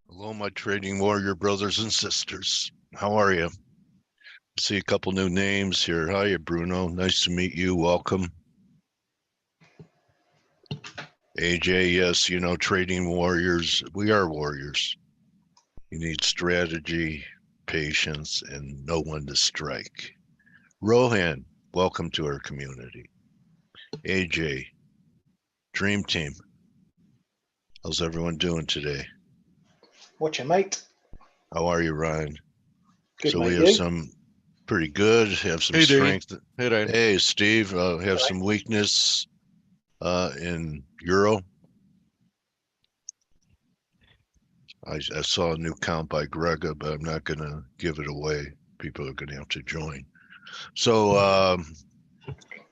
Hello, my trading warrior brothers and sisters. How are you? See a couple new names here. Hiya, Bruno. Nice to meet you. Welcome. AJ, yes, trading warriors. We are warriors. You need strategy, patience, and know when to strike. Rohan, welcome to our community. AJ, Dream Team. How's everyone doing today? Watch mate. How are you, Ryan? Good, So mate. we have You? some pretty good, have some Hey, Dale. strength. Hey, Ryan. Hey, Steve, have Right. some weakness in Euro. I saw a new count by Grega, but I'm not going to give it away. People are going to have to join. So,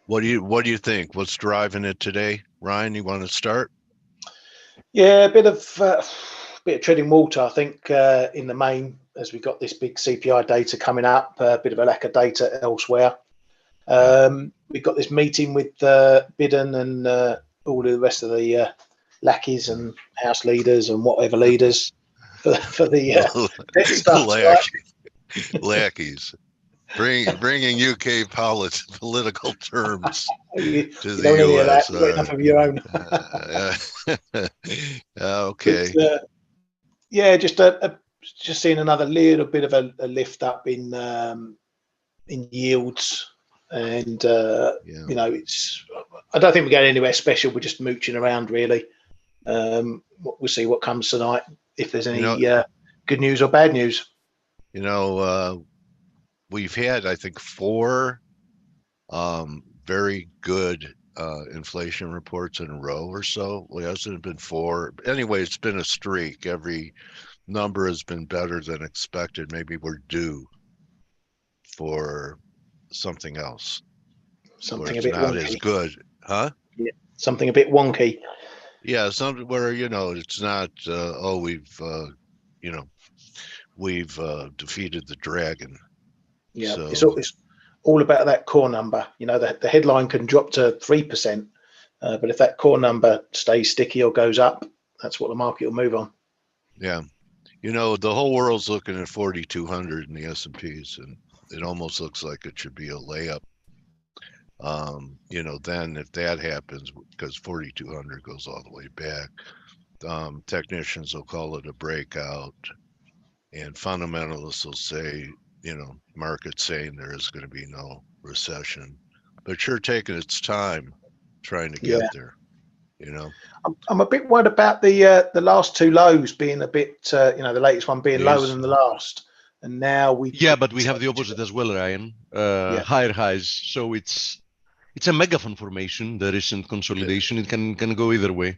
what do you think? What's driving it today, Ryan? You want to start? Yeah, a bit of treading water, I think, in the main, as we got this big CPI data coming up. A bit of a lack of data elsewhere. We've got this meeting with Biden and all the rest of the lackeys and house leaders and whatever leaders for the next stuff tonight. Lackeys, bringing UK political terms You to the don't want any of that. U.S. You've got enough of your own. Okay. But, yeah, just seeing another little bit of a lift up in yields, and it's. I don't think we're going anywhere special. We're just mooching around, really. We'll see what comes tonight. If there's any good news or bad news. We've had, I think, four very good inflation reports in a row or so. Well, it hasn't been four. Anyway, it's been a streak. Every number has been better than expected. Maybe we're due for something else where Something a it's bit not as wonky. good, huh? Yeah, something a bit wonky. Yeah, something where it's not. We've defeated the dragon. Yeah, it's So all about that core number. The headline can drop to 3%, but if that core number stays sticky or goes up, that's what the market will move on. yeah, the whole world's looking at 4,200 in the S&Ps, and it almost looks like it should be a layup. Then if that happens, because 4,200 goes all the way back, technicians will call it a breakout, and fundamentalists will say, market's saying there is going to be no recession, but sure taking its time trying to get Yeah, there. I'm a bit worried about the last two lows being a bit, the latest one being lower These, than the last, and now we Yeah, could but we have the potentially. opposite as well, Ryan. Yeah, Higher highs. So it's a megaphone formation. The recent consolidation. It can go either way.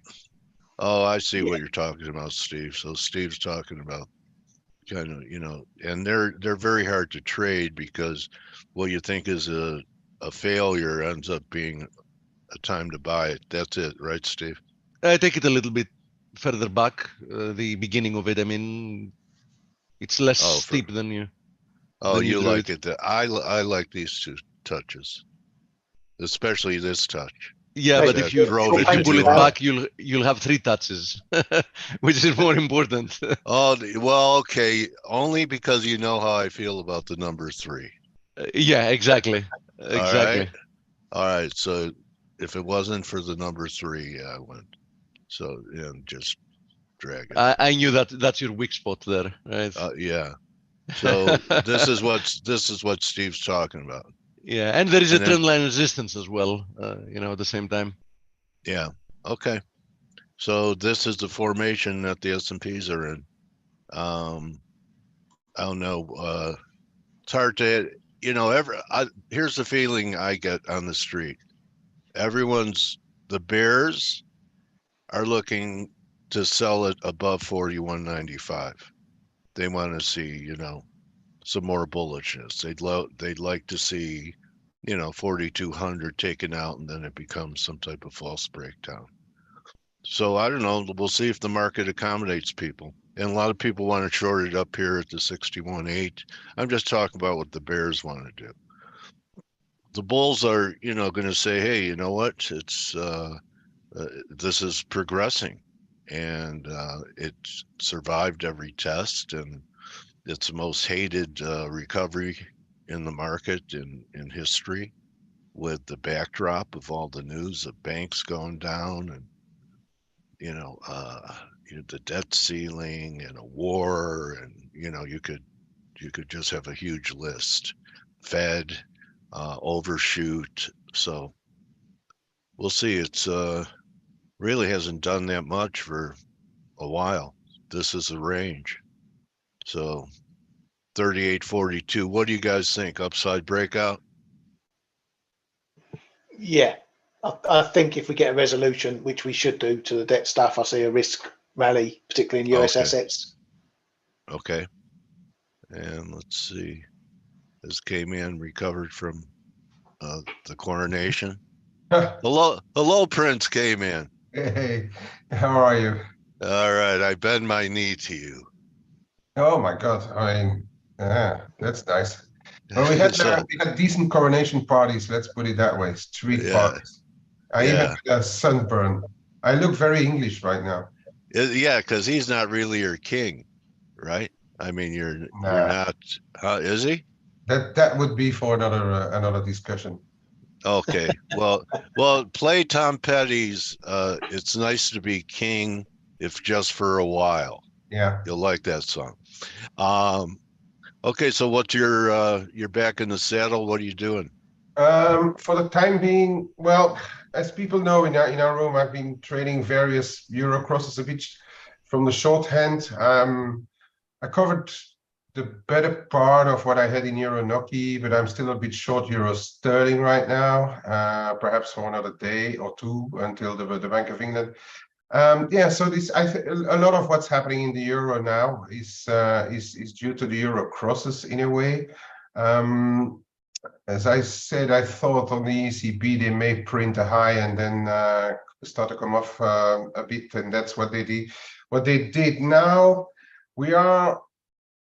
oh, I see yeah, what you're talking about, Steve. So Steve's talking about kind of, and they're very hard to trade because what you think is a failure ends up being a time to buy it. That's it, right, Steve? I take it a little bit further back. The beginning of it. I mean, it's less Oh, steep than you you drew like it. it. I like these two touches, especially this touch. Yeah, hey, but That drove you're it to if you pull painting it that. $200. back, you'll have three touches, which is more important. Oh, well, okay, only because you know how I feel about the number three. Yeah, exactly, All right, exactly. all right. So if it wasn't for the number three, I went. So just drag it out. I knew that's your weak spot there, right? Yeah. So this is what Steve's talking about. Yeah, and there is a And then trend line resistance as well, at the same time. yeah, okay. So this is the formation that the S&Ps are in. Um, I don't know. It's hard to, here's the feeling I get on the street. The bears are looking to sell it above 41.95. They want to see, some more bullishness. They'd like to see, 4,200 taken out, and then it becomes some type of false breakdown. So I don't know. We'll see if the market accommodates people. And a lot of people want to short it up here at the 61.8. I'm just talking about what the bears want to do. The bulls are, going to say, hey, you know what? It's this is progressing. and it survived every test, and it's the most hated recovery in the market in history, with the backdrop of all the news of banks going down, and you know, the debt ceiling and a war, and you could just have a huge list. Fed, overshoot. So we'll see. It's really hasn't done that much for a while. This is the range. So 38.42. What do you guys think? Upside breakout? Yeah, I think if we get a resolution, which we should do, to the debt stuff, I see a risk rally, particularly in US Okay. assets. Okay. And let's see. Has K-Man recovered from the coronation? Hello, Prince K-Man. Hey, how are you? All right, I bend my knee to you. Oh my God! I mean, yeah, that's nice. Well, we had So, decent coronation parties. Let's put it that way. Street yeah, parties. I even yeah, had a sunburn. I look very English right now. yeah, because he's not really your king, right? I mean, you're Nah, not. Is he? that would be for another discussion. Okay. Well, play Tom Petty's "It's Nice to Be King, if just for a while." Yeah. You'll like that song. Um, okay, so what's you're back in the saddle. What are you doing? For the time being, well, as people know in our room, I've been trading various euro crosses a bit from the shorthand. I covered the better part of what I had in Euro Noki, but I'm still a bit short Euro Sterling right now, perhaps for another day or two until the Bank of England. Yeah, so a lot of what's happening in the euro now is due to the euro crosses in a way. As I said, I thought on the ECB they may print a high and then start to come off a bit, and that's what they did. What they did now, we are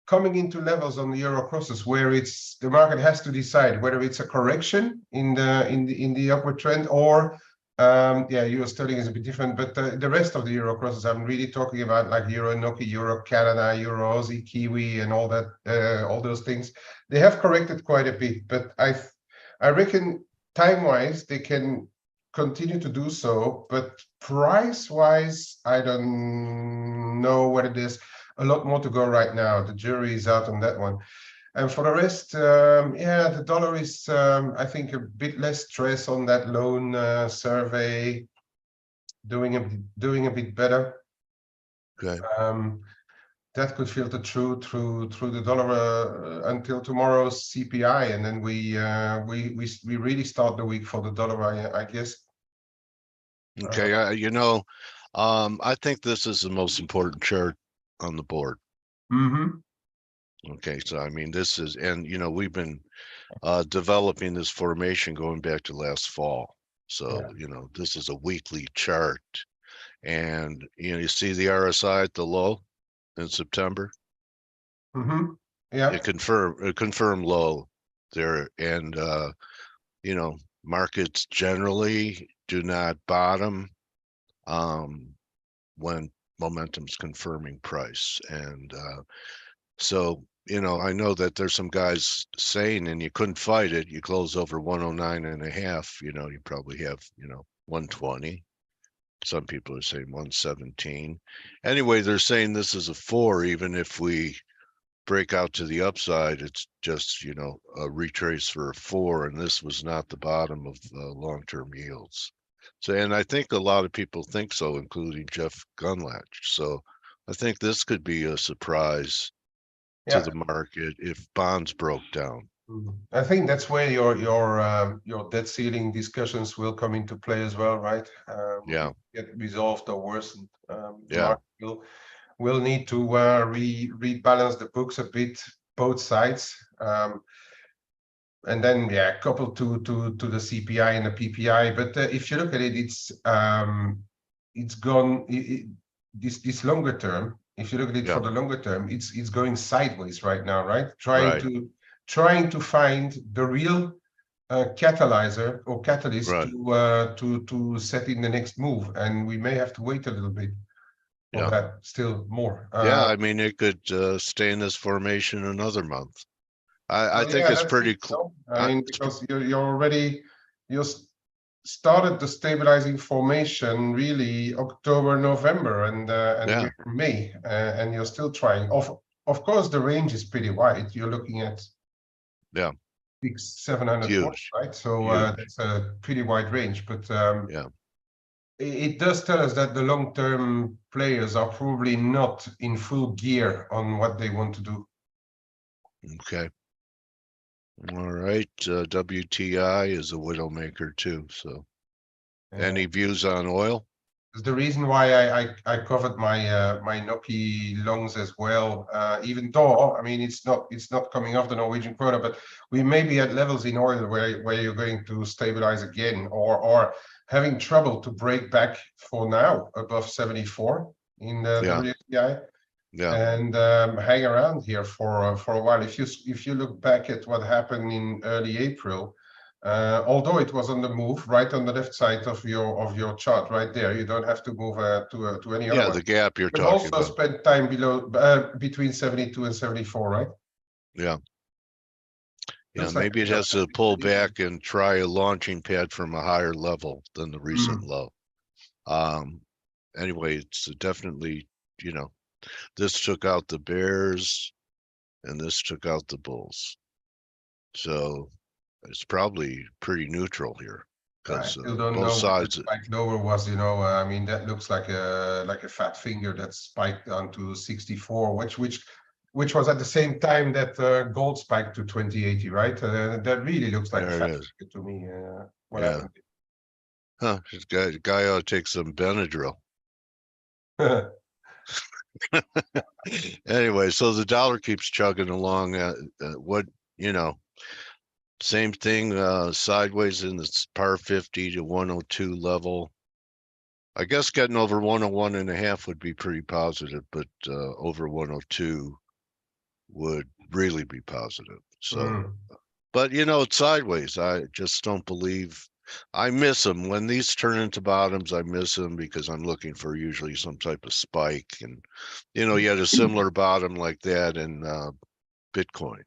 coming into levels on the euro crosses where the market has to decide whether it's a correction in the upward trend, or yeah, euro sterling is a bit different, but the rest of the euro crosses, I'm really talking about like euro Noki, euro Canada, euro Aussie, Kiwi, and all that, all those things. They have corrected quite a bit, but I reckon time-wise they can continue to do so, but price-wise, I don't know what it is. A lot more to go right now. The jury is out on that one. And for the rest, yeah, the dollar is, I think, a bit less stress on that loan survey, doing a bit better. Okay. That could filter through the dollar until tomorrow's CPI, and then we really start the week for the dollar, I guess. Okay. I think this is the most important chart on the board. Okay, so I mean, this is, and we've been developing this formation going back to last fall. So, this is a weekly chart, and you see the RSI at the low in September. Yeah. It confirmed low there, and markets generally do not bottom when momentum's confirming price, and so I know that there's some guys saying, and you couldn't fight it, you close over 109.5, you probably have 120. Some people are saying 117. Anyway, they're saying this is a 4. Even if we break out to the upside, it's just a retrace for a 4, and this was not the bottom of long-term yields. So, and I think a lot of people think so, including Jeff Gunlatch. So I think this could be a surprise to the market if bonds broke down. I think that's where your debt ceiling discussions will come into play as well, right? Yeah. Get resolved or worsened. Yeah. Market will need to rebalance the books a bit, both sides, and then coupled to the CPI and the PPI. But if you look at it, it's gone. This longer term. If you look at it for the longer term, it's going sideways right now, right? Trying to find the real catalyzer or catalyst to set in the next move, and we may have to wait a little bit. Or that still more. Yeah, I mean, it could stay in this formation another month. I think it's pretty close. I mean, because you're already started the stabilizing formation really October, November, and we're May, and you're still trying. Of course, the range is pretty wide. You're looking at 600-700 points, right? So that's a pretty wide range, but it does tell us that the long-term players are probably not in full gear on what they want to do. Okay. All right. WTI is a widowmaker too. So, any views on oil? The reason why I covered my my Noki longs as well, even though I mean it's not coming off the Norwegian krona, but we may be at levels in oil where you're going to stabilize again, or having trouble to break back for now above 74 in the WTI. And hang around here for a while. If you look back at what happened in early April, although it was on the move, right on the left side of your chart, right there, you don't have to move to any other one. The gap you're talking also about. Spent time below between 72 and 74, right? Yeah. Yeah, Looks maybe like it has to pull back and try a launching pad from a higher level than the recent low. Anyway, it's definitely, this took out the bears and this took out the bulls. So it's probably pretty neutral here because both sides. Spike lower was, I mean, that looks like a fat finger that spiked down to 64, which was at the same time that gold spiked to 2080, right? That really looks like a fat finger to me. What happened? Huh? This guy ought to take some Benadryl. Anyway, so the dollar keeps chugging along. Same thing, sideways in the par 50 to 102 level. I guess getting over 101.5 would be pretty positive, but over 102 would really be positive. So, but it's sideways. I just don't believe. I miss them when these turn into bottoms. I miss them because I'm looking for usually some type of spike, and you had a similar bottom like that in Bitcoin,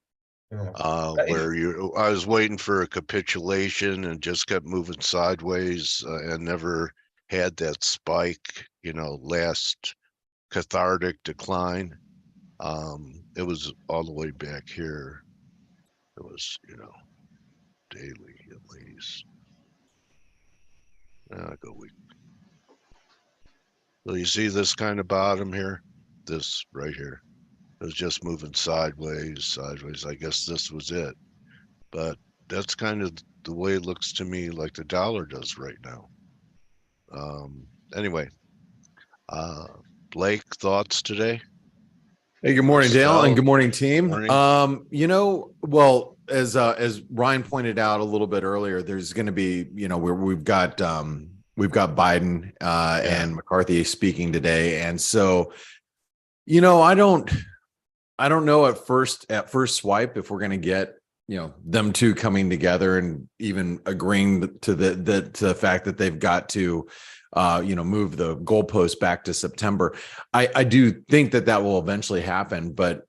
where I was waiting for a capitulation and just kept moving sideways and never had that spike. Last cathartic decline. It was all the way back here. It was daily at least. Go week. So you see this kind of bottom here? This right here. It was just moving sideways. I guess this was it. But that's kind of the way it looks to me like the dollar does right now. Anyway, Blake, thoughts today? Hey, good morning, Dale, and good morning, team. Morning. Well, as Ryan pointed out a little bit earlier, there's going to be, we've got Biden and McCarthy speaking today, and so, I don't know at first swipe if we're going to get them two coming together and even agreeing to the fact that they've got to move the goalpost back to September. I do think that will eventually happen, but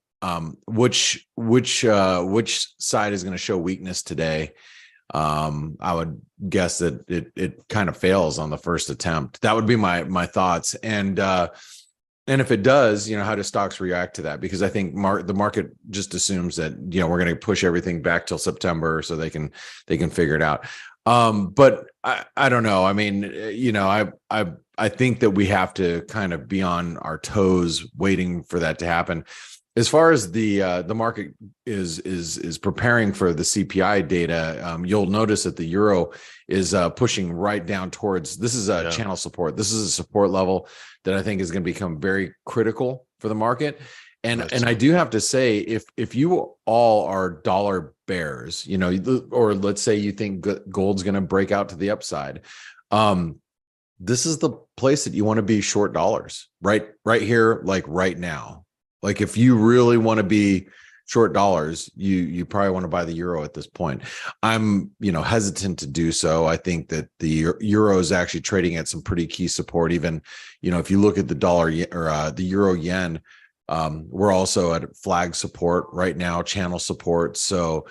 which side is going to show weakness today? I would guess that it kind of fails on the first attempt. That would be my thoughts. And if it does, how do stocks react to that? Because I think the market just assumes that, we're going to push everything back till September so they can figure it out. But I don't know. I mean, I think that we have to kind of be on our toes waiting for that to happen. As far as the market is preparing for the CPI data, you'll notice that the euro is pushing right down towards. This is a channel support. This is a support level that I think is going to become very critical for the market. And I do have to say, if you all are dollar bears, or let's say you think gold's going to break out to the upside, this is the place that you want to be short dollars, right here, like right now. Like if you really want to be short dollars, you probably want to buy the euro at this point. I'm, hesitant to do so. I think that the euro is actually trading at some pretty key support. Even, if you look at the dollar or the euro yen, we're also at flag support right now, channel support. So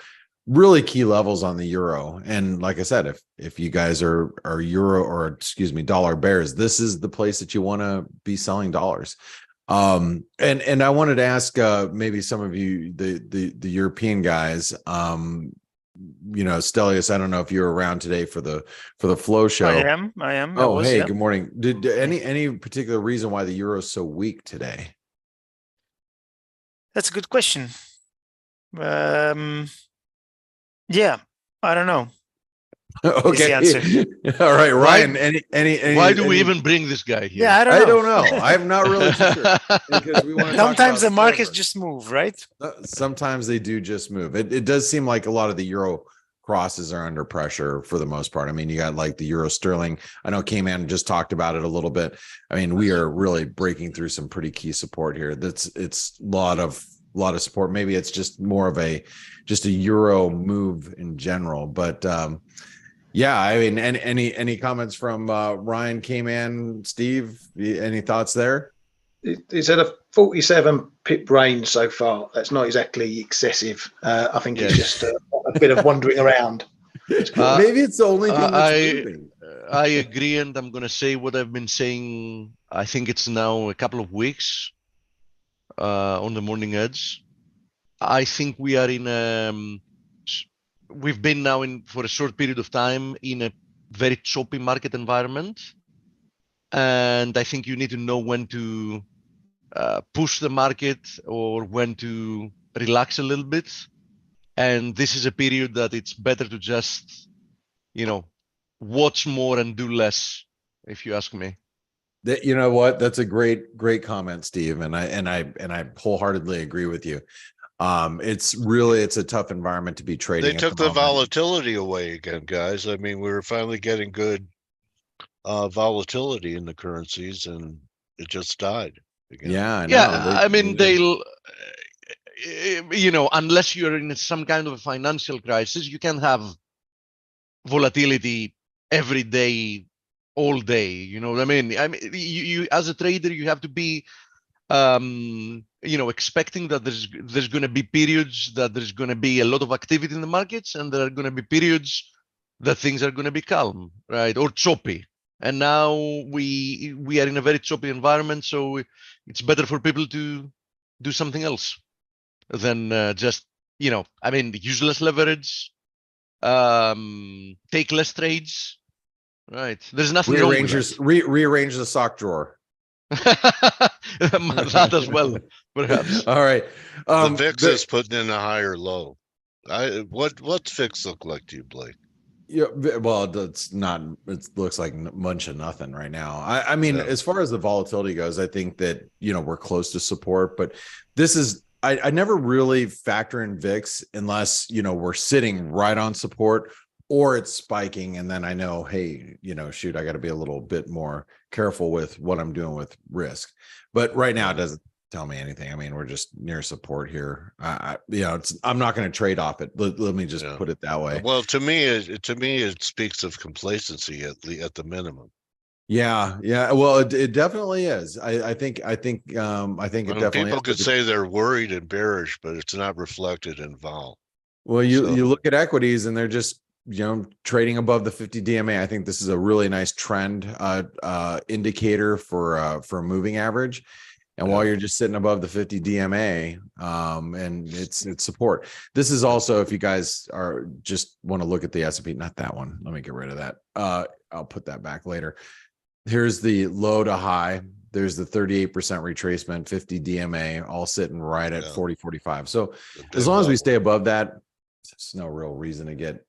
really key levels on the euro. And like I said, if you guys are euro or dollar bears, this is the place that you want to be selling dollars. And I wanted to ask maybe some of you, the European guys, Stelios, I don't know if you're around today for the flow show. I am. Oh, hey, good morning. Did any particular reason why the euro is so weak today? That's a good question. Yeah, I don't know. Okay. Answer. All right, Ryan. Any Why do we even bring this guy here? Yeah, I don't know. I'm not really too sure because we want to. Sometimes the markets just move, right? Sometimes they do just move. It does seem like a lot of the euro crosses are under pressure for the most part. I mean, you got like the euro sterling. I know K-Man just talked about it a little bit. I mean, we are really breaking through some pretty key support here. It's a lot of support. Maybe it's just more of a euro move in general, but yeah, I mean, any comments from Ryan, K-Man, Steve? Any thoughts there? It's at a 47 pip range so far. That's not exactly excessive. I think it's just a bit of wandering around. Maybe it's the only thing that's moving. I agree, and I'm going to say what I've been saying. I think it's now a couple of weeks on the morning edge. I think we are in we've been now for a short period of time in a very choppy market environment. And I think you need to know when to push the market or when to relax a little bit. And this is a period that it's better to just, watch more and do less, if you ask me. You know what? That's a great comment, Steve. And I wholeheartedly agree with you. It's a tough environment to be trading. They took the volatility away again, guys. I mean, we were finally getting good volatility in the currencies, and it just died again. Yeah, I know. Yeah, I mean, they'll, unless you're in some kind of a financial crisis, you can have volatility every day, all day. You know what I mean? You as a trader, you have to be expecting that there's going to be periods that there's going to be a lot of activity in the markets, and there are going to be periods that things are going to be calm, right, or choppy. And now we are in a very choppy environment, so it's better for people to do something else than just use less leverage, take less trades, right? There's nothing wrong with that. Rearrange the sock drawer. That as well, perhaps. All right. The VIX is putting in a higher low. What's VIX look like to you, Blake? Yeah, well, it's not. It looks like a bunch of nothing right now. I mean, as far as the volatility goes, I think that we're close to support, but this is. I never really factor in VIX unless we're sitting right on support or it's spiking, and then I know, hey, shoot, I got to be a little bit more careful with what I'm doing with risk. But right now, it doesn't tell me anything. I mean, we're just near support here. I'm not going to trade off it. Let me just put it that way. Well, to me, it speaks of complacency at the minimum. Yeah. Well, it definitely is. I think it definitely. People could say they're worried and bearish, but it's not reflected in vol. Well, you look at equities, and they're just trading above the 50 DMA. I think this is a really nice trend indicator for a moving average. And while you're just sitting above the 50 DMA, and it's support. This is also, if you guys are just want to look at the S&P, not that one. Let me get rid of that. I'll put that back later. Here's the low to high. There's the 38% retracement, 50 DMA, all sitting right at 40-45. So as long as we stay above that, there's no real reason to get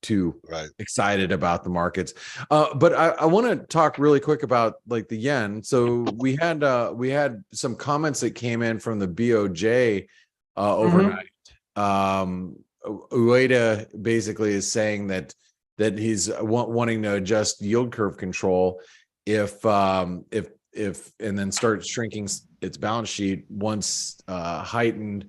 too excited about the markets. But I want to talk really quick about like the yen. So we had some comments that came in from the BOJ overnight. Ueda basically is saying that he's wanting to adjust yield curve control if and then start shrinking its balance sheet once heightened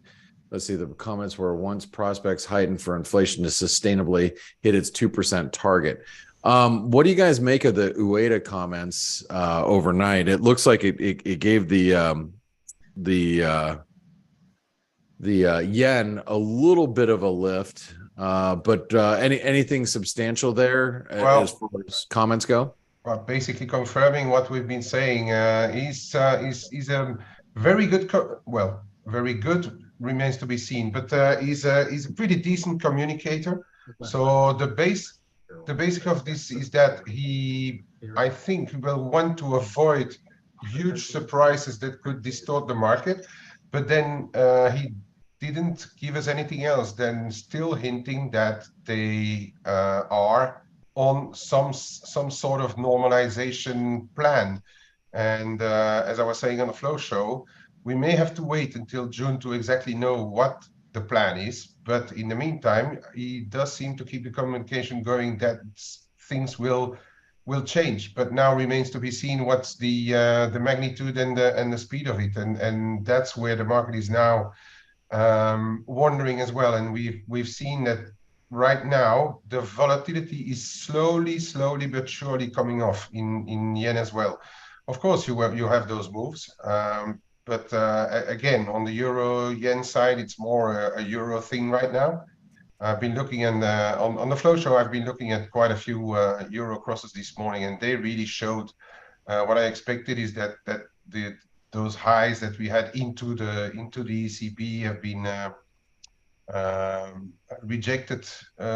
let's see, the comments were once prospects heightened for inflation to sustainably hit its 2% target. What do you guys make of the UEDA comments overnight? It looks like it gave the yen a little bit of a lift, but anything substantial there as far as comments go? Well, basically confirming what we've been saying. He's a very good, very good remains to be seen, but he's a pretty decent communicator. So the basic of this is that I think, will want to avoid huge surprises that could distort the market, but then he didn't give us anything else than still hinting that they are on some sort of normalization plan. And as I was saying on the Flow Show, we may have to wait until June to exactly know what the plan is. But in the meantime, he does seem to keep the communication going that things will change. But now remains to be seen what's the magnitude and the speed of it, and that's where the market is now wondering as well. And we've seen that right now the volatility is slowly but surely coming off in yen as well. Of course, you have those moves, but again, on the euro yen side, it's more a euro thing right now. I've been looking on the Flow Show. I've been looking at quite a few euro crosses this morning, and they really showed what I expected is that those highs that we had into the ECB have been rejected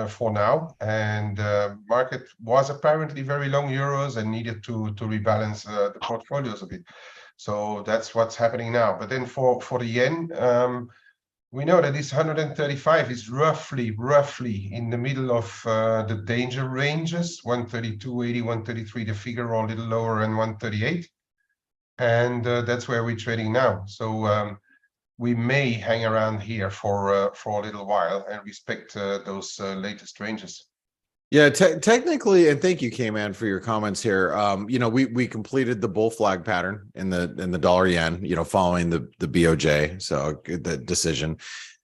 for now, and market was apparently very long euros and needed to rebalance the portfolios a bit. So that's what's happening now. But then for the yen, we know that this 135 is roughly in the middle of the danger ranges, 132.80, 133, the figure, or a little lower, and 138. And that's where we're trading now. So we may hang around here for a little while and respect those latest ranges. Yeah, technically, and thank you, K-Man, for your comments here. We completed the bull flag pattern in the dollar yen, following the BOJ, so the decision.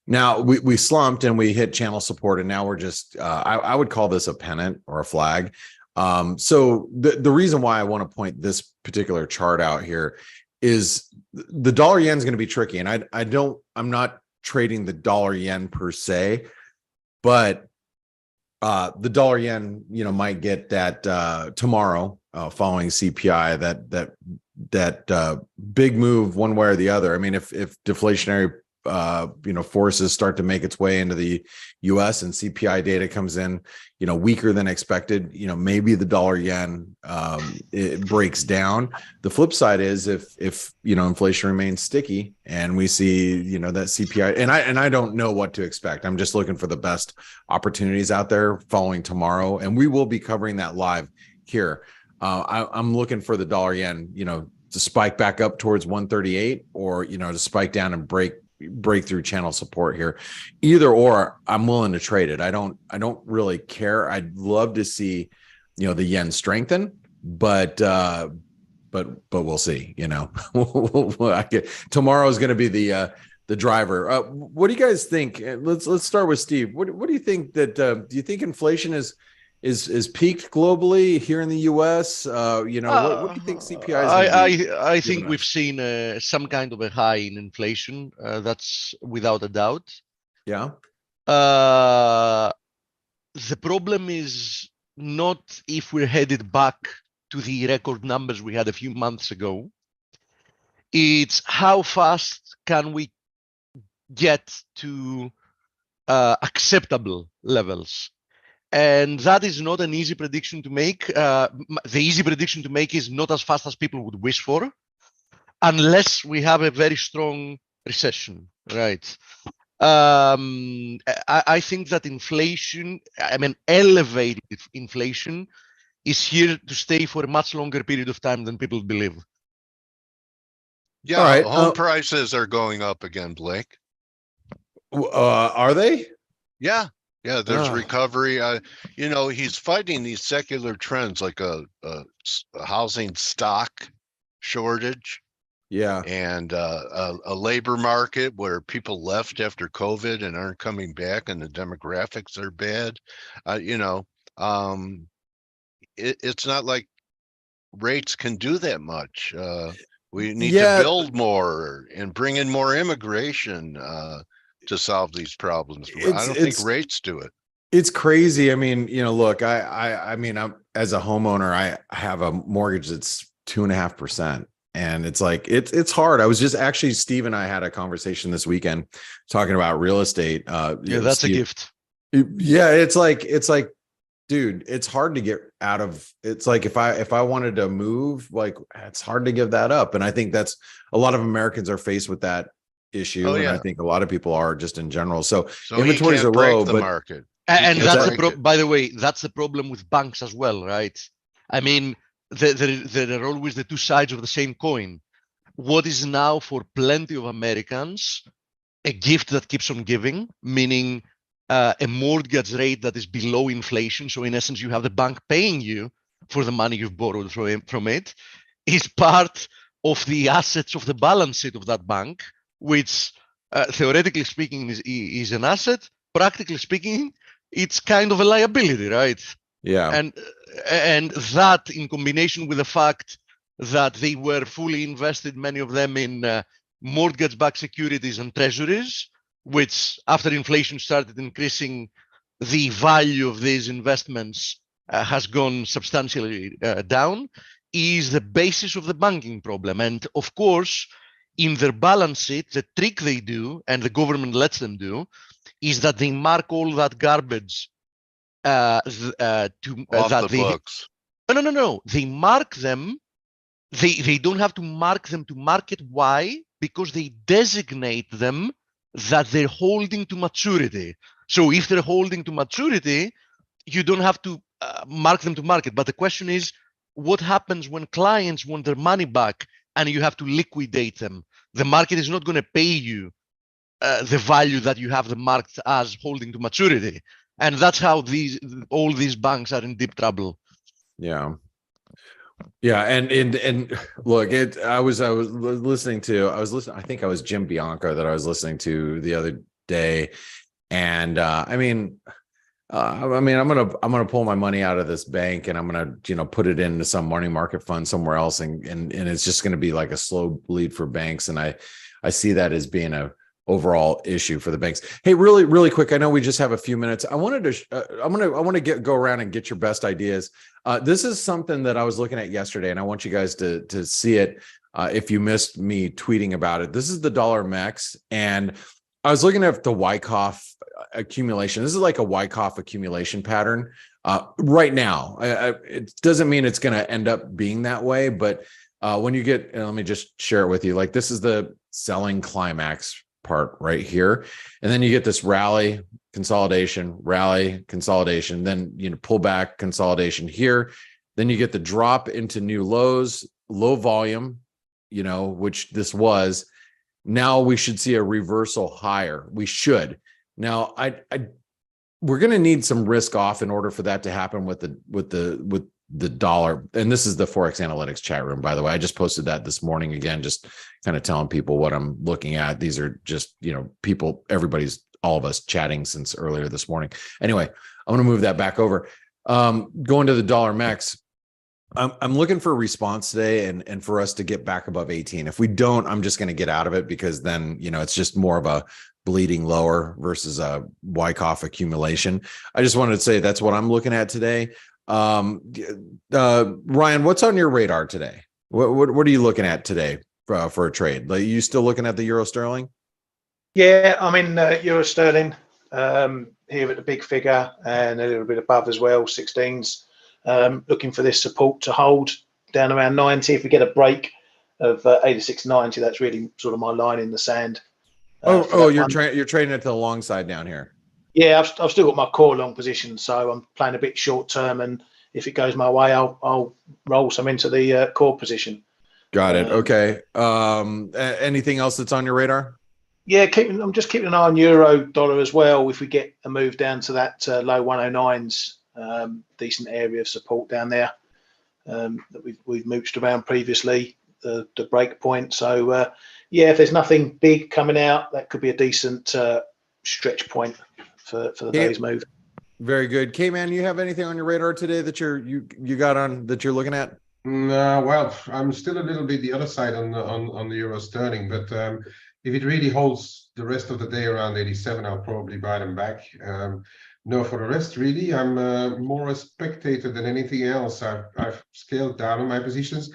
Now we slumped and we hit channel support, and now we're just I would call this a pennant or a flag. So the reason why I want to point this particular chart out here is the dollar yen is going to be tricky, and I'm not trading the dollar yen per se, but the dollar yen, might get that tomorrow following CPI, that big move one way or the other. I mean, if deflationary forces start to make its way into the US and CPI data comes in, weaker than expected, maybe the dollar yen it breaks down. The flip side is if inflation remains sticky and we see, that CPI, and I don't know what to expect. I'm just looking for the best opportunities out there following tomorrow, and we will be covering that live here. I'm looking for the dollar yen, to spike back up towards 138, or, to spike down and break through channel support here. Either or, I'm willing to trade it. I don't really care. I'd love to see, the yen strengthen, but we'll see. Tomorrow is going to be the driver. What do you guys think? Let's start with Steve. What do you think that do you think inflation is peaked globally here in the US? What do you think CPI is? I think we've seen some kind of a high in inflation. That's without a doubt. Yeah. The problem is not if we're headed back to the record numbers we had a few months ago. It's how fast can we get to acceptable levels. And that is not an easy prediction to make. The easy prediction to make is not as fast as people would wish for, unless we have a very strong recession, right? I think that inflation, elevated inflation, is here to stay for a much longer period of time than people believe. Yeah, all right. Home prices are going up again, Blake. Are they? Yeah. Yeah, there's recovery. He's fighting these secular trends like a housing stock shortage. Yeah. And a labor market where people left after COVID and aren't coming back, and the demographics are bad. It's not like rates can do that much. We need to build more and bring in more immigration to solve these problems. I don't think rates do it. It's crazy. I mean, look, I mean, I'm as a homeowner, I have a mortgage that's 2.5%. And it's like, it's hard. I was just actually, Steve and I had a conversation this weekend talking about real estate. Yeah, that's Steve, a gift. Yeah. It's like, dude, it's hard to get out of. It's like, if I wanted to move, like, it's hard to give that up. And I think that's a lot of Americans are faced with that issue. And I think a lot of people are just in general. So inventories are low, the market. And that's by the way, that's the problem with banks as well, right? I mean, there are always the two sides of the same coin. What is now for plenty of Americans a gift that keeps on giving, meaning a mortgage rate that is below inflation. So in essence, you have the bank paying you for the money you've borrowed from it, is part of the assets of the balance sheet of that bank, which theoretically speaking is an asset. Practically speaking, it's kind of a liability, right? Yeah. And that, in combination with the fact that they were fully invested, many of them, in mortgage-backed securities and treasuries, which after inflation started increasing, the value of these investments has gone substantially down, is the basis of the banking problem. And of course, in their balance sheet, the trick they do, and the government lets them do, is that they mark all that garbage off the books. No. They mark them. They don't have to mark them to market. Why? Because they designate them that they're holding to maturity. So if they're holding to maturity, you don't have to mark them to market. But the question is, what happens when clients want their money back and you have to liquidate them? The market is not going to pay you the value that you have them marked as holding to maturity. And that's how all these banks are in deep trouble. Yeah. Yeah. And look, I was listening, I think I was Jim Bianco that I was listening to the other day. And I'm gonna pull my money out of this bank and I'm gonna put it into some money market fund somewhere else, and it's just gonna be like a slow bleed for banks. And I see that as being a overall issue for the banks. Hey, really, really quick. I know we just have a few minutes. I want to go around and get your best ideas. This is something that I was looking at yesterday, and I want you guys to see it. If you missed me tweeting about it, this is the dollar MEX, and I was looking at the Wyckoff accumulation. This is like a Wyckoff accumulation pattern right now. It doesn't mean it's going to end up being that way, but when you get, and let me just share it with you. Like, this is the selling climax part right here, and then you get this rally, consolidation, then pull back, consolidation here. Then you get the drop into new lows, low volume, which this was. Now we should see a reversal higher. We should. Now we're going to need some risk off in order for that to happen with the dollar. And this is the ForexAnalytix chat room, by the way. I just posted that this morning again, just kind of telling people what I'm looking at. These are just, people, all of us chatting since earlier this morning. Anyway, I'm going to move that back over. Going to the dollar MEX. I'm looking for a response today and for us to get back above 18. If we don't, I'm just going to get out of it, because then, it's just more of a bleeding lower versus a Wyckoff accumulation. I just wanted to say that's what I'm looking at today. Ryan, what's on your radar today? What are you looking at today for a trade? Like, you still looking at the euro sterling? Yeah, I'm in euro sterling here at the big figure and a little bit above as well, 16s. Looking for this support to hold down around 90. If we get a break of 86.90, that's really sort of my line in the sand. You're trading it to the long side down here. Yeah, I've still got my core long position, so I'm playing a bit short term, and if it goes my way, I'll roll some into the core position. Got it. Okay. Anything else that's on your radar? Yeah, I'm just keeping an eye on euro dollar as well. If we get a move down to that low 109s, decent area of support down there that we've mooched around previously. the break point. So yeah, if there's nothing big coming out, that could be a decent stretch point for the day's move. Very good. K-Man, you have anything on your radar today that you got on that you're looking at? No, well, I'm still a little bit the other side on the euro sterling, but if it really holds the rest of the day around 87, I'll probably buy them back. No, for the rest, really, I'm more a spectator than anything else. I've scaled down on my positions.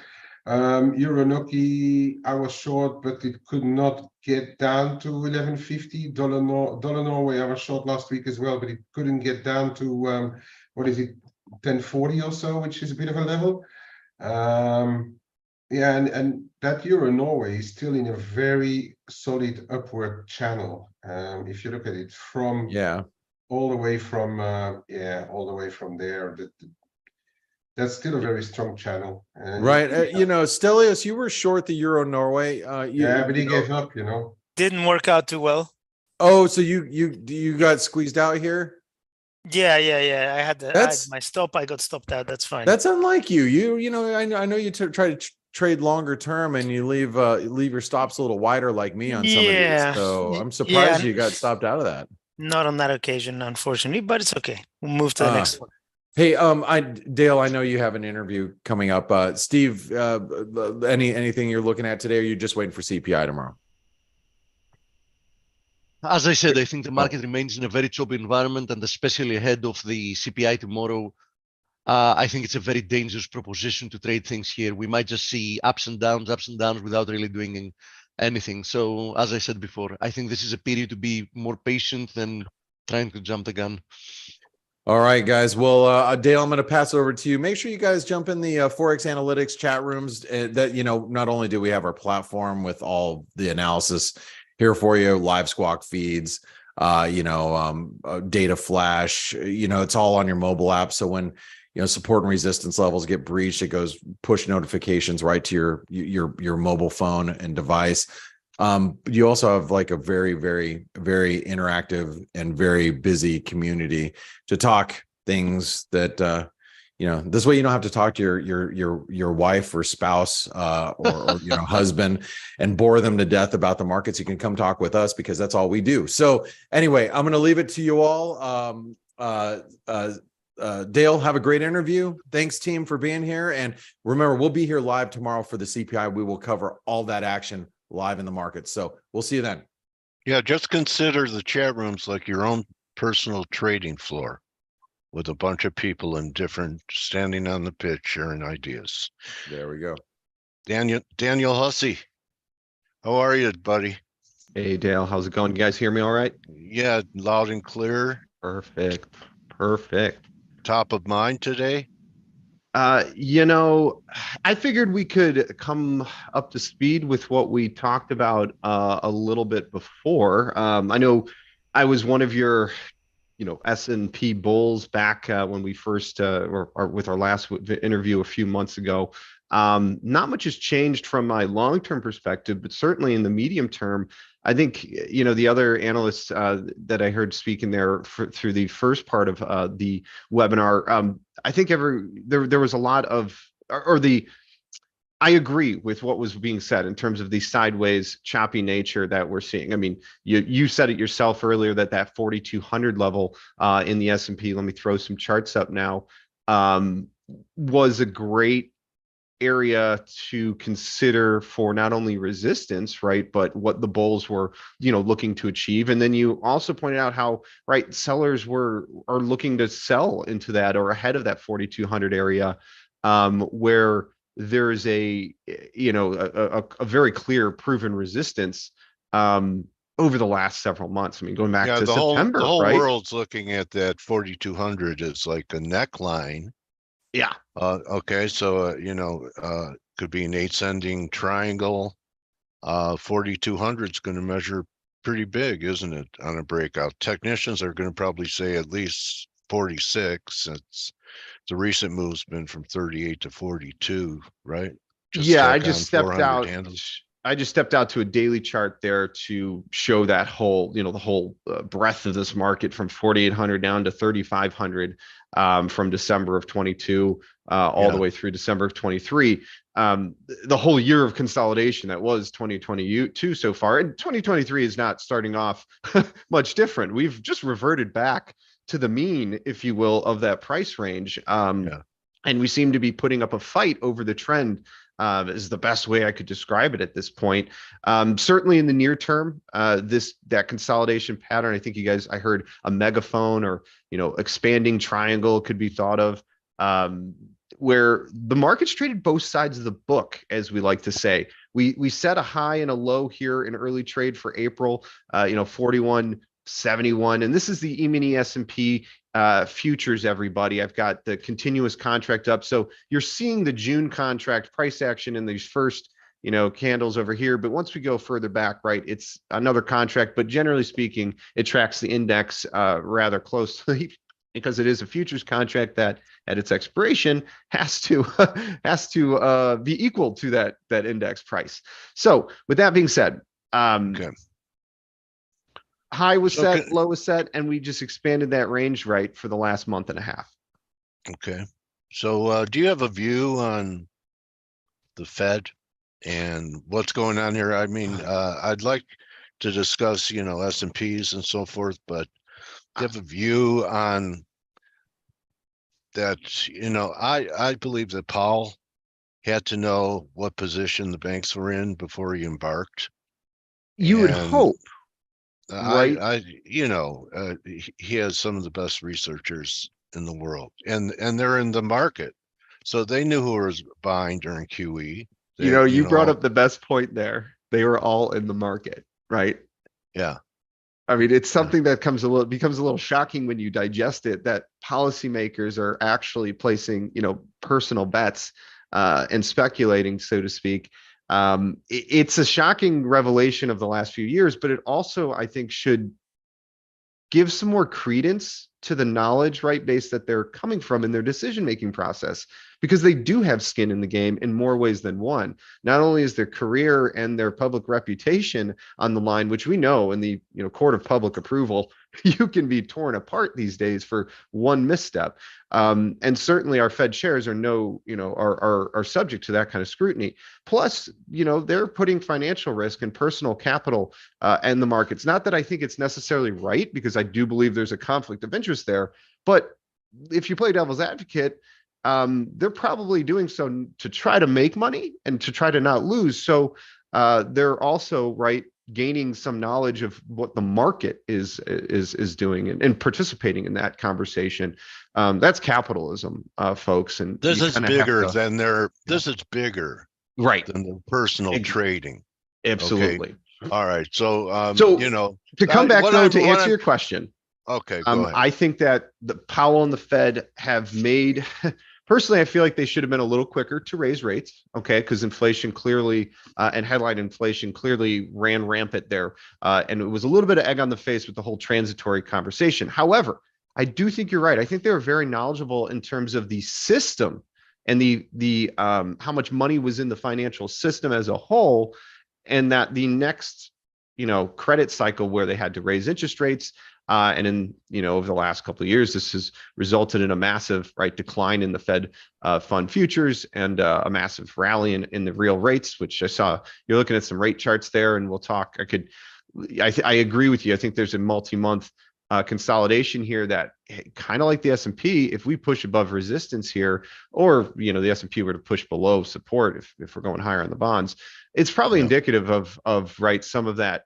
Euro Noki, I was short, but it could not get down to 11.50. Dollar Norway, I was short last week as well, but it couldn't get down to what is it, 10.40 or so, which is a bit of a level. Yeah, and that Euro Norway is still in a very solid upward channel. If you look at it from all the way from there, that's still a very strong channel. Right. Stelios, you were short the Euro Norway. Yeah, but he gave up, Didn't work out too well. Oh, so you got squeezed out here? Yeah. I had my stop. I got stopped out. That's fine. That's unlike you. I know you try to trade longer term and you leave your stops a little wider like me on some of these. So I'm surprised you got stopped out of that. Not on that occasion, unfortunately, but it's okay. We'll move to the next one. Hey, Dale, I know you have an interview coming up. Steve, anything you're looking at today, or are you just waiting for CPI tomorrow? As I said, I think the market remains in a very choppy environment, and especially ahead of the CPI tomorrow, I think it's a very dangerous proposition to trade things here. We might just see ups and downs without really doing anything. So, as I said before, I think this is a period to be more patient than trying to jump the gun. All right, guys. Well, Dale, I'm going to pass it over to you. Make sure you guys jump in the ForexAnalytix chat rooms. That not only do we have our platform with all the analysis here for you, live squawk feeds, data flash. It's all on your mobile app. So when support and resistance levels get breached, it goes push notifications right to your mobile phone and device. You also have like a very, very, very interactive and very busy community to talk things that this way you don't have to talk to your wife or spouse or husband and bore them to death about the markets. You can come talk with us because that's all we do. So anyway, I'm going to leave it to you all. Dale, have a great interview. Thanks, team, for being here. And remember, we'll be here live tomorrow for the CPI. We will cover all that action live in the market. So we'll see you then. Yeah, just consider the chat rooms like your own personal trading floor with a bunch of people standing on the pitch, sharing ideas. There we go. Daniel Hussey, how are you, buddy? Hey, Dale, how's it going? You guys hear me all right? Yeah, loud and clear. Perfect. Top of mind today? I figured we could come up to speed with what we talked about a little bit before. I know I was one of your, S&P bulls back when we first, or with our last interview a few months ago. Not much has changed from my long-term perspective, but certainly in the medium term, I think, the other analysts that I heard speaking there through the first part of the webinar, I think there was a lot of, I agree with what was being said in terms of the sideways choppy nature that we're seeing. I mean, you said it yourself earlier that 4,200 level in the S&P, let me throw some charts up now, was a great area to consider for not only resistance, right, but what the bulls were, looking to achieve. And then you also pointed out how, right, sellers are looking to sell into that or ahead of that 4,200 area, where there's a very clear proven resistance over the last several months. I mean, going back to September, the whole right? world's looking at that 4,200 as like a neckline. Yeah. Okay. So, could be an ascending triangle. 4,200 is going to measure pretty big, isn't it? On a breakout. Technicians are going to probably say at least 46. The recent move's been from 38 to 42, right? I just stepped out. handles. I just stepped out to a daily chart there to show that whole, the whole breadth of this market from 4,800 down to 3,500 from December of 22 all the way through December of 23. The whole year of consolidation that was 2022 so far, and 2023 is not starting off much different. We've just reverted back to the mean, if you will, of that price range. And we seem to be putting up a fight over the trend. Is the best way I could describe it at this point. Certainly in the near term, that consolidation pattern, I think you guys, I heard a megaphone or, expanding triangle could be thought of, where the market's traded both sides of the book, as we like to say. We set a high and a low here in early trade for April, 41.71, and this is the E-mini S&P futures, everybody. I've got the continuous contract up. So you're seeing the June contract price action in these first, candles over here. But once we go further back, right, it's another contract. But generally speaking, it tracks the index rather closely because it is a futures contract that at its expiration has to be equal to that index price. So with that being said, high was set, low was set, and we just expanded that range right for the last month and a half. Okay. So do you have a view on the Fed and what's going on here? I mean, I'd like to discuss, S&Ps and so forth, but do you have a view on that? I believe that Powell had to know what position the banks were in before he embarked. You would hope. Right. He has some of the best researchers in the world, and they're in the market, so they knew who was buying during QE. You brought up the best point there. They were all in the market, right? Yeah. I mean, it's something that becomes a little shocking when you digest it, that policymakers are actually placing, personal bets and speculating, so to speak. It's a shocking revelation of the last few years, but it also, I think, should give some more credence to the knowledge, right, base that they're coming from in their decision-making process, because they do have skin in the game in more ways than one. Not only is their career and their public reputation on the line, which we know in the court of public approval, you can be torn apart these days for one misstep. And certainly our Fed chairs are subject to that kind of scrutiny. Plus, they're putting financial risk and personal capital in the markets. Not that I think it's necessarily right, because I do believe there's a conflict of interest there. But if you play devil's advocate, they're probably doing so to try to make money and to try to not lose. So they're also, right, gaining some knowledge of what the market is doing and participating in that conversation. That's capitalism, folks. And this is bigger than this is bigger, right, than their personal trading. Absolutely. Okay. All right. So to come back though, to answer your question. Okay. Go ahead. I think that the Powell and the Fed have made. Personally, I feel like they should have been a little quicker to raise rates, okay, because inflation clearly and headline inflation clearly ran rampant there. And it was a little bit of egg on the face with the whole transitory conversation. However, I do think you're right. I think they were very knowledgeable in terms of the system and the how much money was in the financial system as a whole, and that the next, credit cycle where they had to raise interest rates, and in, over the last couple of years, this has resulted in a massive decline in the Fed fund futures and a massive rally in the real rates, which I saw you're looking at some rate charts there, and we'll talk. I agree with you. I think there's a multi-month consolidation here that kind of like the S&P, if we push above resistance here, or, the S&P were to push below support, if we're going higher on the bonds, it's probably indicative of some of that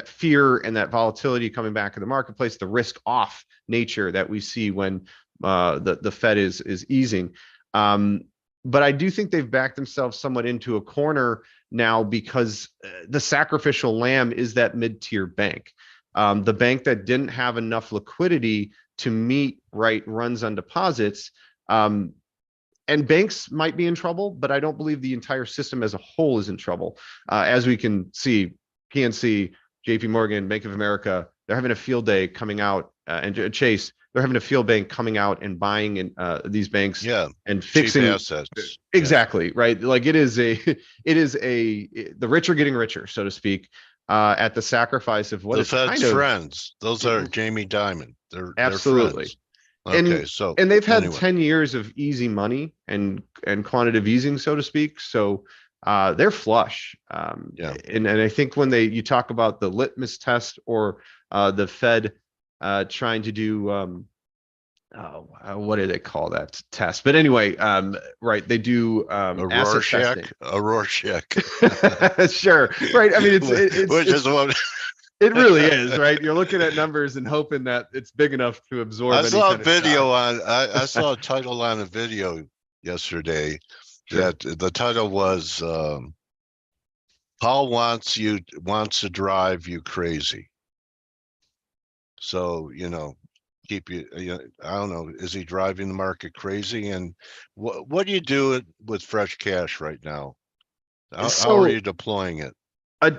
fear and that volatility coming back in the marketplace, the risk off nature that we see when the Fed is easing. But I do think they've backed themselves somewhat into a corner now, because the sacrificial lamb is that mid-tier bank, the bank that didn't have enough liquidity to meet runs on deposits. And banks might be in trouble, but I don't believe the entire system as a whole is in trouble. As we can see, PNC, JP Morgan, Bank of America, they're having a field day coming out, and Chase, they're having a field bank coming out and buying these banks and fixing assets. Exactly, right. Like it is the rich are getting richer, so to speak, at the sacrifice of what the is Fed's kind of friends. Those are Jamie Dimon. They're absolutely. They're friends. And they've had 10 years of easy money and quantitative easing, so to speak. So they're flush. And I think when you talk about the litmus test or the Fed trying to do what do they call that test? But anyway, right, they do asset testing. A Rorschach. Sure, right. I mean, is what it really is, right? You're looking at numbers and hoping that it's big enough to absorb. I saw a video I saw a title on a video yesterday that the title was Paul wants to drive you crazy. So, keep you, I don't know, is he driving the market crazy? And what do you do with fresh cash right now? How are you deploying it? A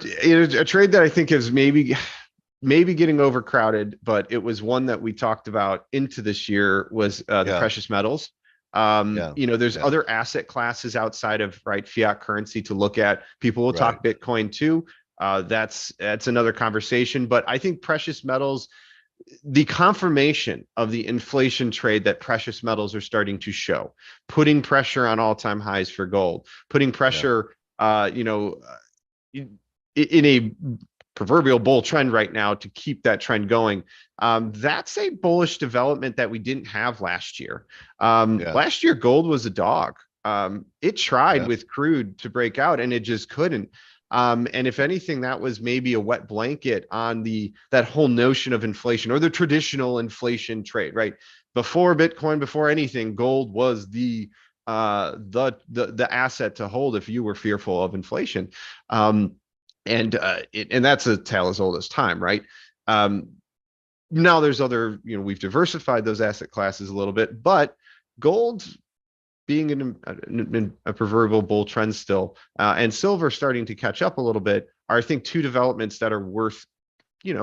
trade that I think is maybe getting overcrowded, but it was one that we talked about into this year was the precious metals. There's other asset classes outside of fiat currency to look at. People will talk Bitcoin too. That's another conversation, but I think precious metals, the confirmation of the inflation trade that precious metals are starting to show, putting pressure on all-time highs for gold, putting pressure, in a proverbial bull trend right now to keep that trend going. That's a bullish development that we didn't have last year. Last year, gold was a dog. It tried with crude to break out and it just couldn't. And if anything, that was maybe a wet blanket on that whole notion of inflation or the traditional inflation trade, right? Before Bitcoin, before anything, gold was the asset to hold if you were fearful of inflation. And that's a tale as old as time, right? Now there's other, we've diversified those asset classes a little bit, but gold being in a proverbial bull trend still, and silver starting to catch up a little bit are, I think, two developments that are worth,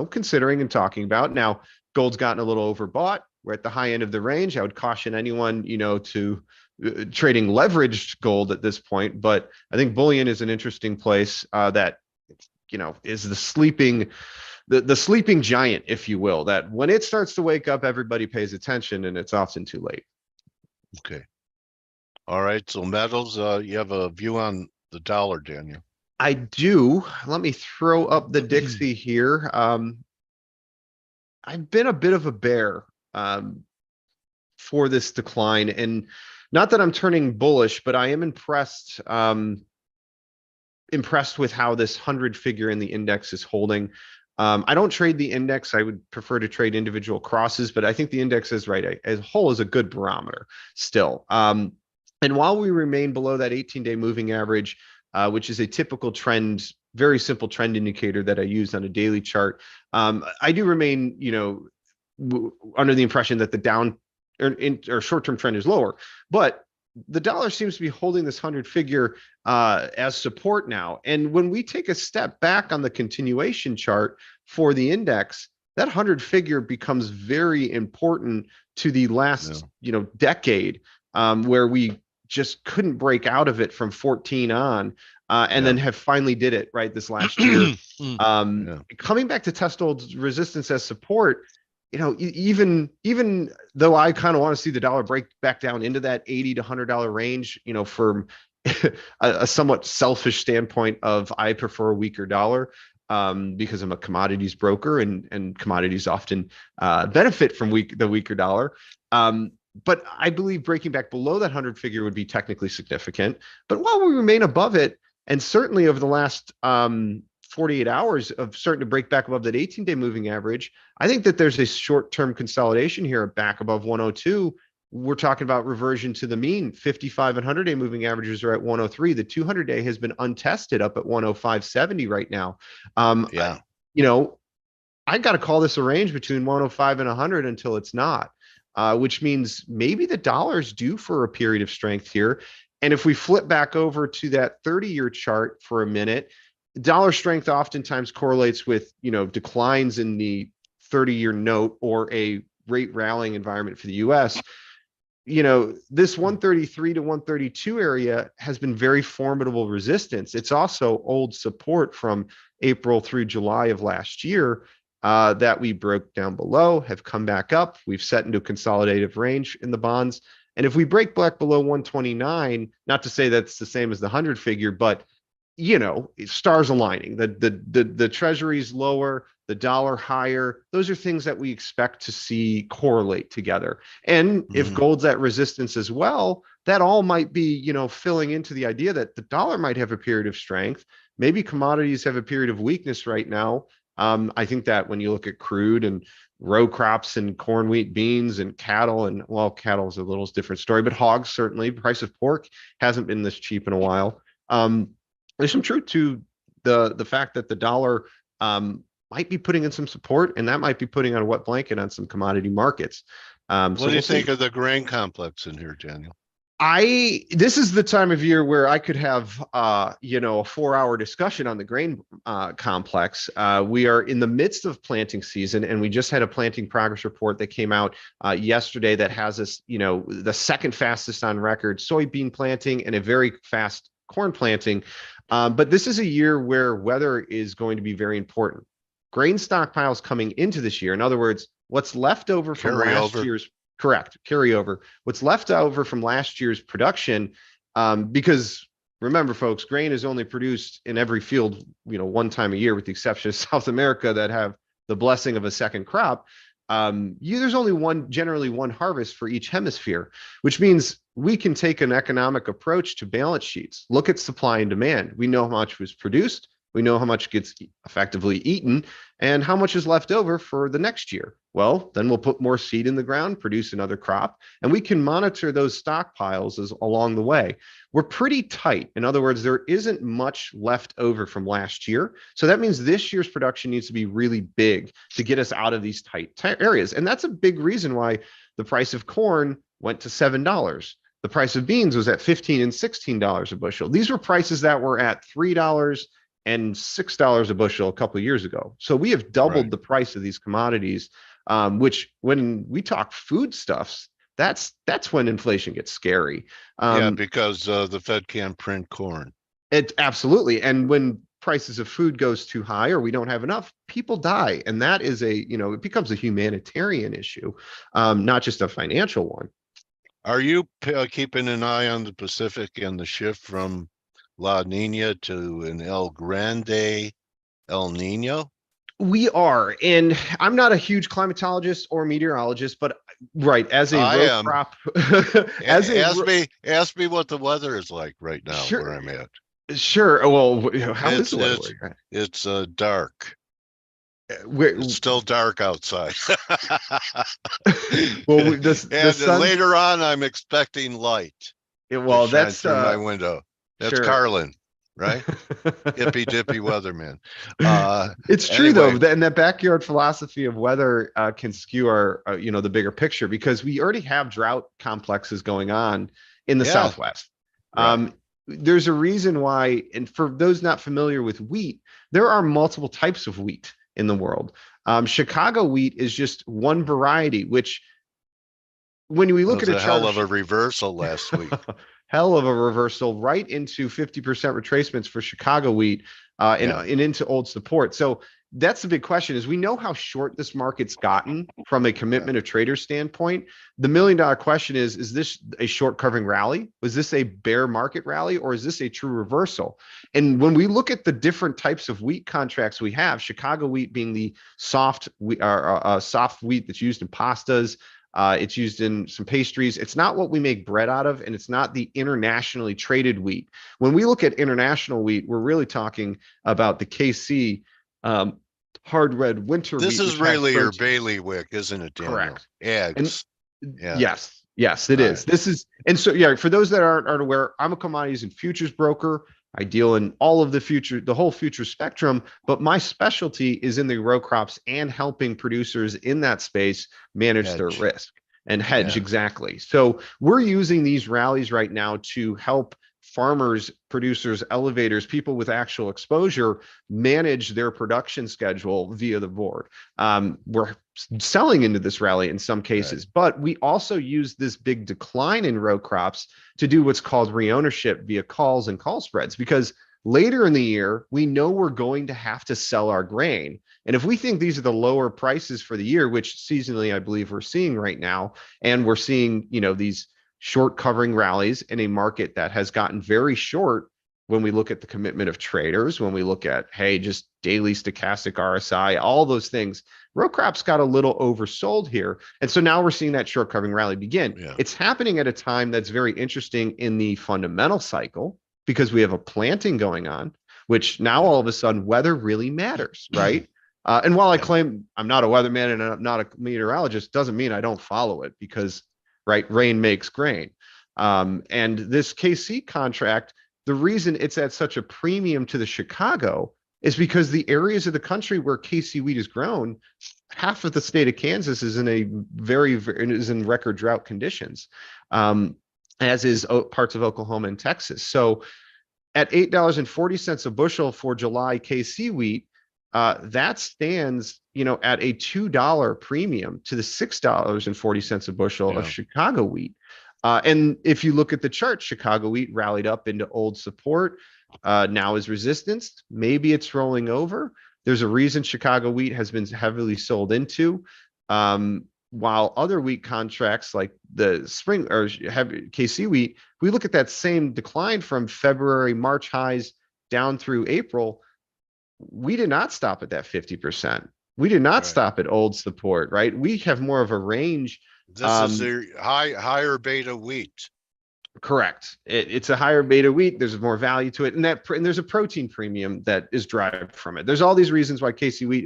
considering and talking about. Now, gold's gotten a little overbought. We're at the high end of the range. I would caution anyone, to trading leveraged gold at this point, but I think bullion is an interesting place that is the sleeping giant, if you will, that when it starts to wake up, everybody pays attention and it's often too late. Okay. All right. So metals, you have a view on the dollar, Daniel? I do. Let me throw up the Dixie here. I've been a bit of a bear for this decline, and not that I'm turning bullish, but I am impressed with how this 100 figure in the index is holding. I don't trade the index. I would prefer to trade individual crosses, but I think the index is as a whole is a good barometer still. And while we remain below that 18-day moving average, which is a typical trend, very simple trend indicator that I use on a daily chart, I do remain, under the impression that the down or short-term trend is lower, but the dollar seems to be holding this 100 figure as support now. And when we take a step back on the continuation chart for the index, that 100 figure becomes very important to the last, decade, where we just couldn't break out of it from 14 on, and then have finally did it right this last year. Coming back to test old resistance as support, even though I kind of want to see the dollar break back down into that $80 to $100 range, from a somewhat selfish standpoint of I prefer a weaker dollar, because I'm a commodities broker and commodities often benefit from the weaker dollar. But I believe breaking back below that 100 figure would be technically significant. But while we remain above it, and certainly over the last 48 hours of starting to break back above that 18-day moving average, I think that there's a short-term consolidation here back above 102. We're talking about reversion to the mean. 55 and 100-day moving averages are at 103. The 200-day has been untested up at 105.70 right now. I got to call this a range between 105 and 100 until it's not. Which means maybe the dollar's due for a period of strength here. And if we flip back over to that 30-year chart for a minute, dollar strength oftentimes correlates with, declines in the 30-year note or a rate rallying environment for the US, this 133 to 132 area has been very formidable resistance. It's also old support from April through July of last year that we broke down below, have come back up. We've set into a consolidative range in the bonds. And if we break back below 129, not to say that's the same as the 100 figure, but stars aligning, the treasury's lower, the dollar higher. Those are things that we expect to see correlate together. And if gold's at resistance as well, that all might be, filling into the idea that the dollar might have a period of strength. Maybe commodities have a period of weakness right now. I think that when you look at crude and row crops and corn, wheat, beans, and cattle, and cattle is a little different story, but hogs, certainly. Price of pork hasn't been this cheap in a while. There's some truth to the fact that the dollar might be putting in some support, and that might be putting on a wet blanket on some commodity markets. What do you think of the grain complex in here, Daniel? This is the time of year where I could have, a 4-hour discussion on the grain complex. We are in the midst of planting season, and we just had a planting progress report that came out yesterday that has us, the second fastest on record soybean planting and a very fast corn planting. But this is a year where weather is going to be very important. Grain stockpiles coming into this year, in other words, what's left over from last year's carryover, what's left over from last year's production, because remember, folks, grain is only produced in every field, one time a year, with the exception of South America that have the blessing of a second crop. There's only generally one harvest for each hemisphere, which means we can take an economic approach to balance sheets, look at supply and demand. We know how much was produced, we know how much gets effectively eaten, and how much is left over for the next year. Well, then we'll put more seed in the ground, produce another crop, and we can monitor those stockpiles along the way. We're pretty tight. In other words, there isn't much left over from last year. So that means this year's production needs to be really big to get us out of these tight areas. And that's a big reason why the price of corn went to $7. The price of beans was at $15 and $16 a bushel. These were prices that were at $3 and $6 a bushel a couple of years ago. So we have doubled the price of these commodities, which when we talk foodstuffs, that's when inflation gets scary. Because the Fed can't print corn. Absolutely. And when prices of food goes too high or we don't have enough, people die. And that is it becomes a humanitarian issue, not just a financial one. Are you keeping an eye on the Pacific and the shift from La Nina to an El Grande El Nino? We are, and I'm not a huge climatologist or meteorologist, but as a row crop, ask me what the weather is like right now where I'm at. Sure. Well, how is the weather? It's dark. It's still dark outside. Well, later on, I'm expecting light. That's through my window. That's Carlin, right? Hippy dippy weatherman. It's true though, and that backyard philosophy of weather can skew our, the bigger picture, because we already have drought complexes going on in the Southwest. Right. There's a reason why, and for those not familiar with wheat, there are multiple types of wheat in the world. Chicago wheat is just one variety, which when we look at a hell of a reversal last week. Hell of a reversal right into 50% retracements for Chicago wheat and into old support. So that's the big question, is we know how short this market's gotten from a commitment of trader standpoint. The $1 million question is this a short covering rally? Was this a bear market rally, or is this a true reversal? And when we look at the different types of wheat contracts we have, Chicago wheat being the soft wheat that's used in pastas, it's used in some pastries. It's not what we make bread out of, and it's not the internationally traded wheat. When we look at international wheat, we're really talking about the KC hard red winter wheat. This is really your bailiwick, isn't it, Daniel? Correct. Eggs. Yes, it is. This is, and so for those that aren't aware, I'm a commodities and futures broker. I deal in all of the whole future spectrum, but my specialty is in the row crops and helping producers in that space manage their risk and hedge. Exactly. So we're using these rallies right now to help farmers, producers, elevators, people with actual exposure manage their production schedule via the board. We're selling into this rally in some cases, but we also use this big decline in row crops to do what's called reownership via calls and call spreads, because later in the year, we know we're going to have to sell our grain. And if we think these are the lower prices for the year, which seasonally I believe we're seeing right now, and we're seeing, these short covering rallies in a market that has gotten very short when we look at the commitment of traders, when we look at, hey, just daily stochastic RSI, all those things, row crops got a little oversold here. And so now we're seeing that short covering rally begin. Yeah. It's happening at a time that's very interesting in the fundamental cycle, because we have a planting going on, which now all of a sudden weather really matters, right? And while I claim I'm not a weatherman and I'm not a meteorologist, doesn't mean I don't follow it, because rain makes grain. And this KC contract, the reason it's at such a premium to the Chicago is because the areas of the country where KC wheat is grown, half of the state of Kansas is in in record drought conditions, as is parts of Oklahoma and Texas. So at $8.40 a bushel for July KC wheat, that stands, at a $2 premium to the $6.40 a bushel of Chicago wheat. And if you look at the chart, Chicago wheat rallied up into old support, now is resistance. Maybe it's rolling over. There's a reason Chicago wheat has been heavily sold into, while other wheat contracts like the spring or KC wheat, we look at that same decline from February, March highs down through April. We did not stop at that 50%. We did not stop at old support, right? We have more of a range. This is the higher beta wheat. Correct. It's a higher beta wheat. There's more value to it, and there's a protein premium that is derived from it. There's all these reasons why KC wheat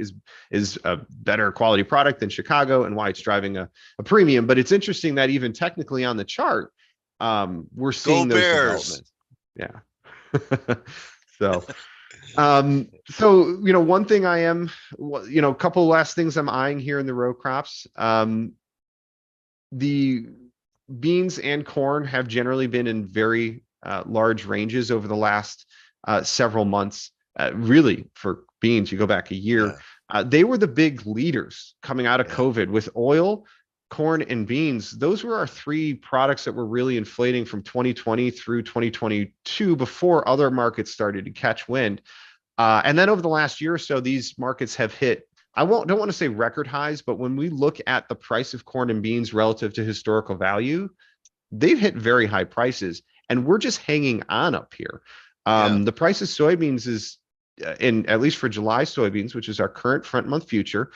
is a better quality product than Chicago, and why it's driving a premium. But it's interesting that even technically on the chart, we're seeing those developments. Yeah. So one thing I am, a couple of last things I'm eyeing here in the row crops. The beans and corn have generally been in very large ranges over the last several months. Really, for beans, you go back a year, they were the big leaders coming out of COVID with oil, corn, and beans. Those were our three products that were really inflating from 2020 through 2022 before other markets started to catch wind. And then over the last year or so, these markets have hit, don't want to say record highs, but when we look at the price of corn and beans relative to historical value, they've hit very high prices, and we're just hanging on up here. The price of soybeans is, at least for July soybeans, which is our current front month future,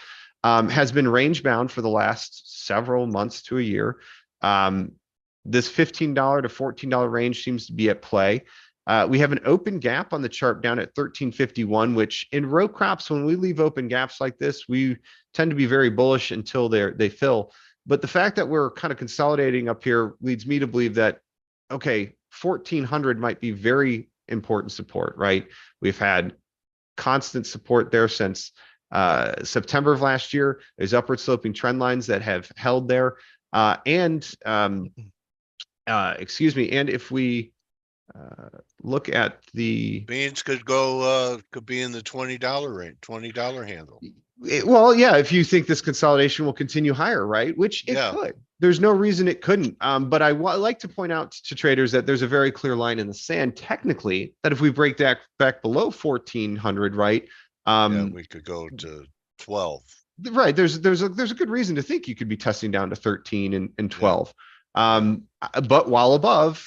has been range bound for the last several months to a year. This $15 to $14 range seems to be at play. We have an open gap on the chart down at 1351, which in row crops, when we leave open gaps like this, we tend to be very bullish until they fill. But the fact that we're kind of consolidating up here leads me to believe that, okay, 1400 might be very important support, right? We've had constant support there since September of last year. There's upward sloping trend lines that have held there. And if we look at the beans could be in the $20 range, $20 handle. If you think this consolidation will continue higher, right? Which it could. There's no reason it couldn't. But I like to point out to traders that there's a very clear line in the sand technically that if we break that back below 1400, right? We could go to 12. Right. There's a good reason to think you could be testing down to 13 and 12. But while above,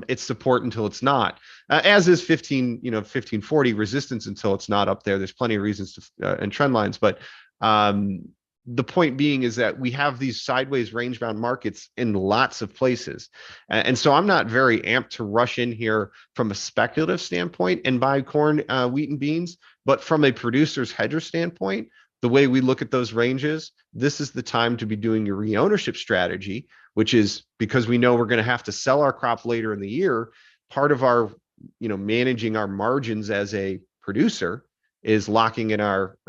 it's support until it's not, as is 1540 resistance until it's not up there. There's plenty of reasons to and trend lines, but the point being is that we have these sideways range bound markets in lots of places, and so I'm not very amped to rush in here from a speculative standpoint and buy corn, wheat, and beans. But from a producer's hedger standpoint, the way we look at those ranges, this is the time to be doing your reownership strategy, which is because we know we're going to have to sell our crop later in the year. Part of our, managing our margins as a producer is locking in our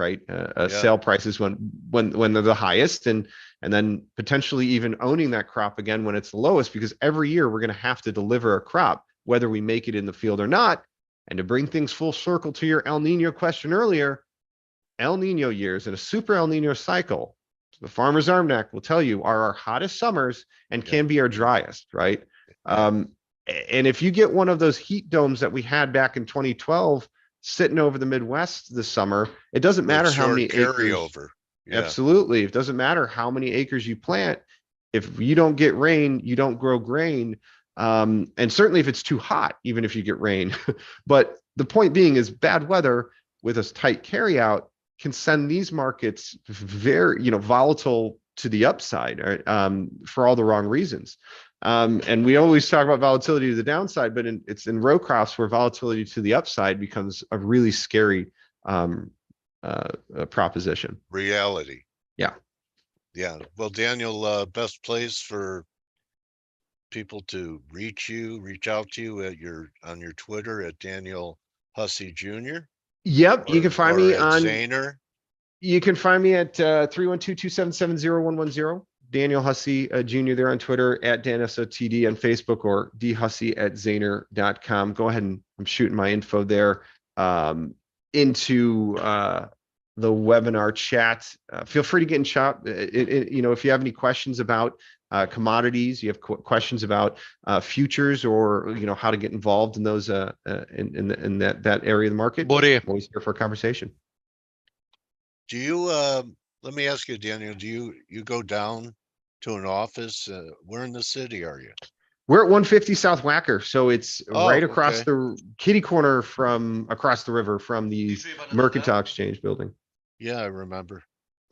sale prices when they're the highest, and then potentially even owning that crop again when it's the lowest, because every year we're going to have to deliver a crop. whether we make it in the field or not. And to bring things full circle to your El Nino question earlier, El Nino years and a super El Nino cycle, the Farmer's Almanac will tell you, are our hottest summers and can be our driest, right? And if you get one of those heat domes that we had back in 2012 sitting over the Midwest this summer, it doesn't matter how many acres. Absolutely. It doesn't matter how many acres you plant. If you don't get rain, you don't grow grain. And certainly if it's too hot, even if you get rain. But the point being is bad weather with a tight carryout can send these markets very, volatile to the upside, for all the wrong reasons. And we always talk about volatility to the downside, but it's in row crops where volatility to the upside becomes a really scary proposition. Reality. Yeah. Yeah. Well, Daniel, best place for people to reach out to you on your Twitter at Daniel Hussey Jr. Yep, you can find me on Zaner. You can find me at 312-277-0110. Daniel Hussey Jr. there on Twitter, at DanSOTD on Facebook, or dhussey@zaner.com. Go ahead, and I'm shooting my info there into the webinar chat. Feel free to get in chat. If you have any questions about commodities, you have questions about futures, or how to get involved in those in that area of the market. I'm always here for a conversation. Do you let me ask you, Daniel, do you go down to an office? Where in the city are you? We're at 150 South Wacker, so it's right across okay. the kitty corner from across the river from the Mercantile Exchange building. Yeah, I remember.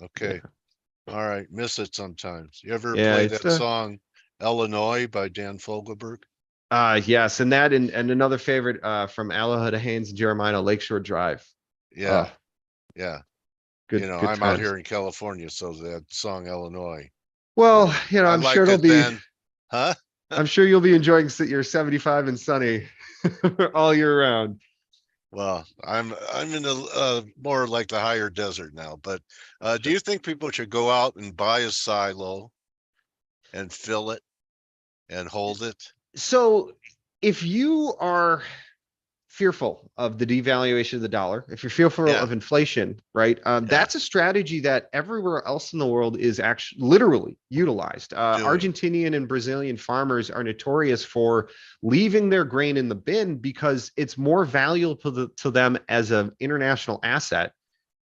Okay. Yeah. All right. Miss it sometimes. You ever Yeah, play that song Illinois by Dan Fogelberg? Yes, and that and another favorite from Aloha to Haynes and Jeremiah, Lakeshore Drive. Yeah. Yeah. Good, I'm times. out here in California, so that song Illinois. Well, I'm sure it'll be huh? I'm sure you'll be enjoying your 75 and sunny all year round. Well, I'm in a more like the higher desert now, but do you think people should go out and buy a silo and fill it and hold it? So if you are fearful of the devaluation of the dollar, if you're fearful of inflation, right? That's a strategy that everywhere else in the world is actually literally utilized. Argentinian and Brazilian farmers are notorious for leaving their grain in the bin because it's more valuable to them as an international asset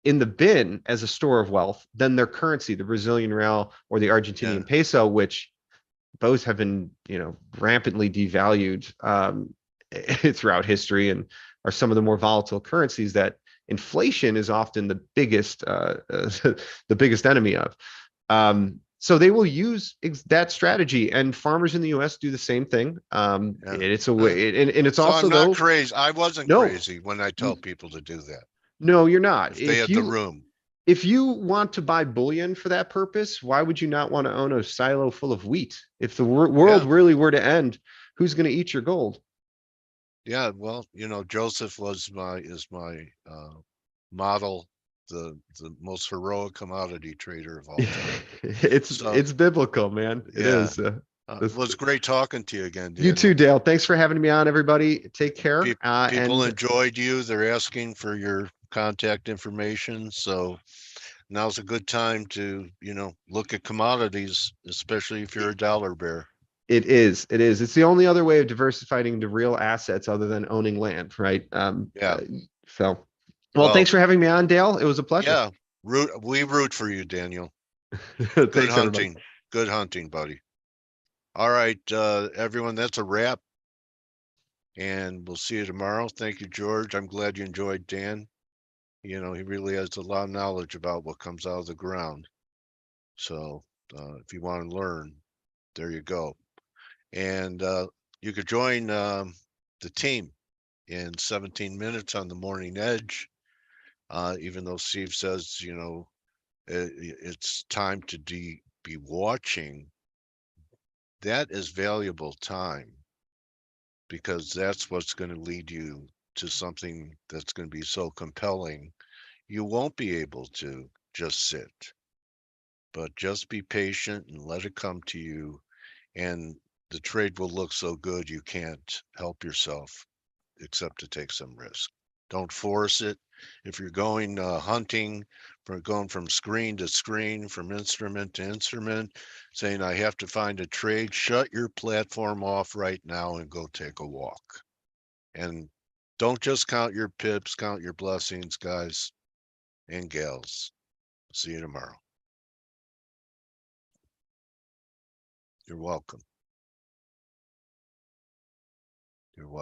in the bin as a store of wealth than their currency, the Brazilian real or the Argentinian peso, which both have been, rampantly devalued throughout history and are some of the more volatile currencies that inflation is often the biggest enemy of. So they will use that strategy, and farmers in the U.S. do the same thing. It's a way, and it's so also I'm not crazy. I wasn't crazy when I tell people to do that. No, you're not. If they had the room. If you want to buy bullion for that purpose, why would you not want to own a silo full of wheat? If the world really were to end, who's going to eat your gold? Yeah, well, Joseph is my model, the most heroic commodity trader of all time. It's biblical, man. It is. It was great talking to you again, Daniel. You too, Dale. Thanks for having me on, everybody. Take care. People enjoyed you. They're asking for your contact information. So now's a good time to, look at commodities, especially if you're a dollar bear. It is. It's the only other way of diversifying into real assets other than owning land, right? Well, thanks for having me on, Dale. It was a pleasure. Yeah, we root for you, Daniel. Good hunting. Everybody. Good hunting, buddy. All right, everyone, that's a wrap. And we'll see you tomorrow. Thank you, George. I'm glad you enjoyed Dan. He really has a lot of knowledge about what comes out of the ground. So if you want to learn, there you go. And you could join the team in 17 minutes on the Morning Edge. Even though Steve says, it's time to be watching, that is valuable time, because that's what's going to lead you to something that's going to be so compelling. You won't be able to just sit, but just be patient and let it come to you. And the trade will look so good you can't help yourself except to take some risk. Don't force it. If you're going hunting, going from screen to screen, from instrument to instrument, saying I have to find a trade, shut your platform off right now and go take a walk. And don't just count your pips, count your blessings, guys and gals. See you tomorrow. You're welcome.